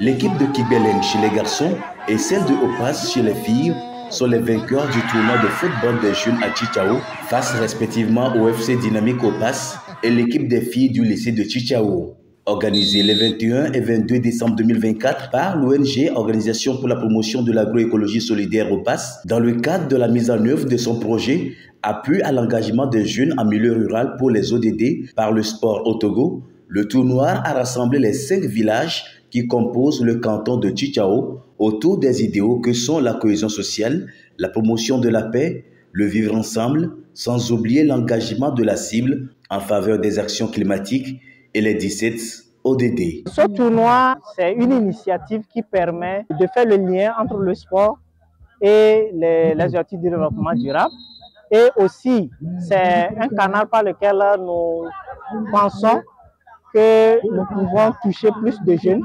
L'équipe de Kibelen chez les garçons et celle de Opas chez les filles sont les vainqueurs du tournoi de football des jeunes à Chichao face respectivement au FC Dynamique Opas et l'équipe des filles du lycée de Chichao. Organisé les 21 et 22 décembre 2024 par l'ONG Organisation pour la promotion de l'agroécologie solidaire Opas, dans le cadre de la mise en œuvre de son projet Appui à l'engagement des jeunes en milieu rural pour les ODD par le sport au Togo, le tournoi a rassemblé les 5 villages qui composent le canton de Chichao autour des idéaux que sont la cohésion sociale, la promotion de la paix, le vivre ensemble, sans oublier l'engagement de la cible en faveur des actions climatiques et les 17 ODD. Ce tournoi, c'est une initiative qui permet de faire le lien entre le sport et les objectifs de développement durable. Et aussi, c'est un canal par lequel nous pensons que nous pouvons toucher plus de jeunes,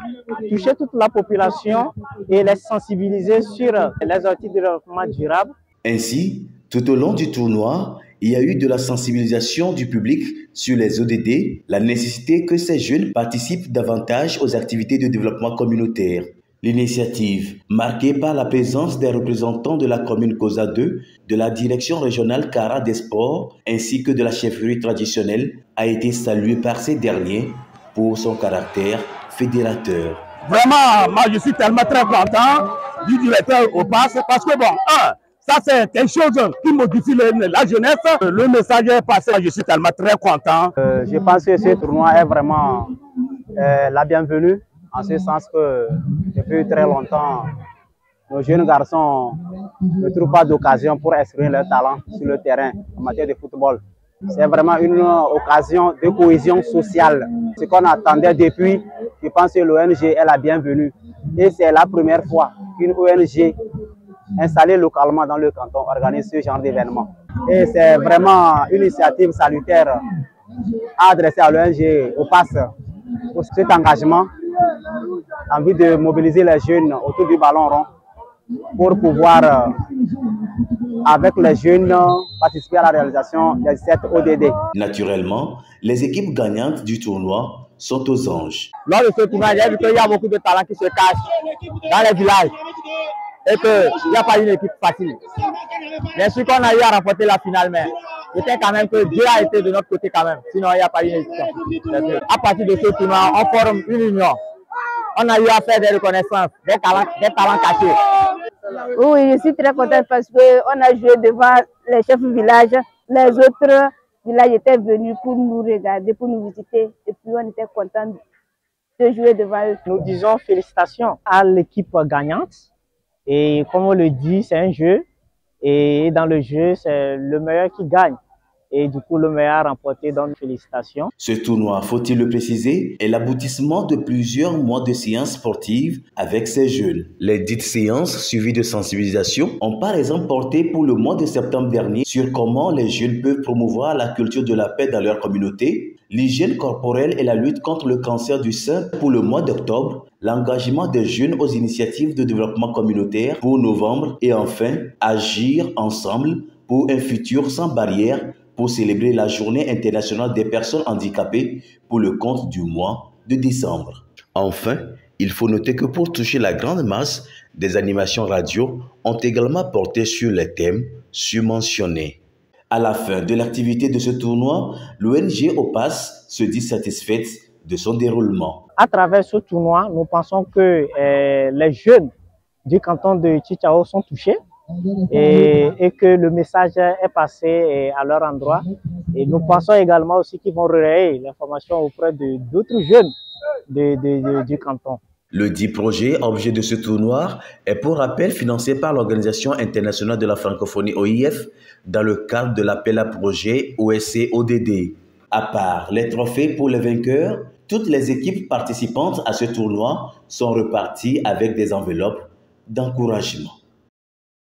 toucher toute la population et les sensibiliser sur les objectifs de développement durable. Ainsi, tout au long du tournoi, il y a eu de la sensibilisation du public sur les ODD, la nécessité que ces jeunes participent davantage aux activités de développement communautaire. L'initiative, marquée par la présence des représentants de la commune Kosa 2, de la direction régionale Kara des sports, ainsi que de la chefferie traditionnelle, a été saluée par ces derniers pour son caractère fédérateur. Vraiment, moi je suis tellement très content du directeur Opas parce que bon, ça c'est quelque chose qui modifie la jeunesse. Le message est passé, je suis tellement très content. Je pense que ce tournoi est vraiment la bienvenue, en ce sens que depuis très longtemps, nos jeunes garçons ne trouvent pas d'occasion pour exprimer leur talent sur le terrain en matière de football. C'est vraiment une occasion de cohésion sociale. Ce qu'on attendait depuis, je pense que l'ONG est la bienvenue. Et c'est la première fois qu'une ONG installée localement dans le canton organise ce genre d'événement. Et c'est vraiment une initiative salutaire adressée à l'ONG Opas pour cet engagement en vue de mobiliser les jeunes autour du ballon rond pour pouvoir, avec les jeunes, participer à la réalisation des 7 ODD. Naturellement, les équipes gagnantes du tournoi sont aux anges. Lors de ce tournoi, j'ai vu qu'il y a beaucoup de talents qui se cachent dans les villages et qu'il n'y a pas une équipe facile. Bien sûr qu'on a eu à remporter la finale, mais c'était quand même que Dieu a été de notre côté quand même. Sinon, il n'y a pas une équipe. À partir de ce tournoi, on forme une union. On a eu à faire des reconnaissances, des talents cachés. Oui, je suis très contente parce qu'on a joué devant les chefs du village. Les autres villages étaient venus pour nous regarder, pour nous visiter. Et puis on était contents de jouer devant eux. Nous disons félicitations à l'équipe gagnante. Et comme on le dit, c'est un jeu. Et dans le jeu, c'est le meilleur qui gagne. Et du coup, le meilleur remporté, donc félicitations. Ce tournoi, faut-il le préciser, est l'aboutissement de plusieurs mois de séances sportives avec ces jeunes. Les dites séances suivies de sensibilisation ont par exemple porté pour le mois de septembre dernier sur comment les jeunes peuvent promouvoir la culture de la paix dans leur communauté, l'hygiène corporelle et la lutte contre le cancer du sein pour le mois d'octobre, l'engagement des jeunes aux initiatives de développement communautaire pour novembre et enfin, agir ensemble pour un futur sans barrière pour célébrer la Journée internationale des personnes handicapées pour le compte du mois de décembre. Enfin, il faut noter que pour toucher la grande masse, des animations radio ont également porté sur les thèmes surmentionnés. À la fin de l'activité de ce tournoi, l'ONG Opas se dit satisfaite de son déroulement. À travers ce tournoi, nous pensons que les jeunes du canton de Chichao sont touchés. Et que le message est passé à leur endroit. Et nous pensons également aussi qu'ils vont relayer l'information auprès d'autres jeunes du canton. Le dit projet, objet de ce tournoi, est pour rappel financé par l'Organisation internationale de la francophonie OIF dans le cadre de l'appel à projet OSC-ODD. À part les trophées pour les vainqueurs, toutes les équipes participantes à ce tournoi sont reparties avec des enveloppes d'encouragement.